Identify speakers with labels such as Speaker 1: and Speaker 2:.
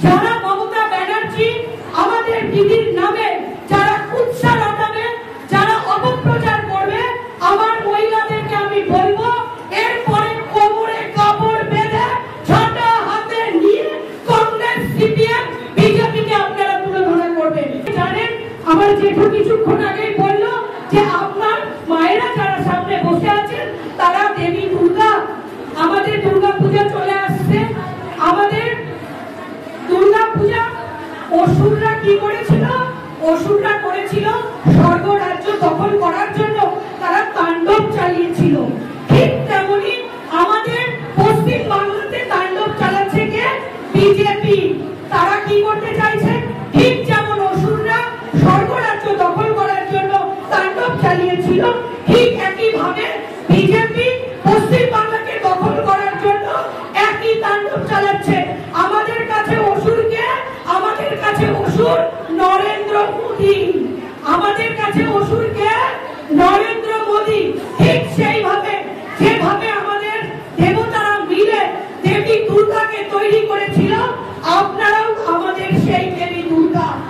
Speaker 1: যারা মমতা ব্যানার্জি আমাদের দিদির নামে যারা কুৎসা রটাবে, যারা অপপ্রচার করবে, আমার মহিলাদেরকে আমি বলবো এরপরে কোমরে কাপড় বেঁধে ঝাঁটা হাতে নিয়ে কংগ্রেস, সিপিএম, বিজেপিকে আপনারা তুলনা করবেন। জানেন আমার জেঠু কিছুক্ষণ আগেই বললো যে আপনার মায়েরা যারা সামনে বসে আছেন তারা দেবী দুর্গা। আমাদের দুর্গা পূজা চলে আসছে। আমাদের দুর্গা পূজা অসুররা কি করেছিল? অসুররা করেছিল স্বর্গ রাজ্য দখল করার জন্য তারা তাণ্ডব চালিয়েছিল। ঠিক তেমনি আমাদের পশ্চিম বাংলাতে তাণ্ডব চালাচ্ছে কে? বিজেপি। তারা কি করতে চাইছে? ঠিক যেমন অসুররা স্বর্গ রাজ্য দখল করার জন্য তাণ্ডব চালিয়েছিল, ঠিক একই ভাবে বিজেপি পশ্চিম বাংলাকে দখল করার জন্য একই তাণ্ডব চালাচ্ছে। আমাদের কাছে অসুরকে, আমাদের কাছে অসুর নরেন্দ্র মোদী। আমাদের কাছে অসুরকে নরেন্দ্র মোদী। ঠিক সেইভাবে যেভাবে আমাদের দেবতারা মিলে দেবী দুর্গাকে তৈরি করেছিল, আপনারাও আমাদের সেই দেবী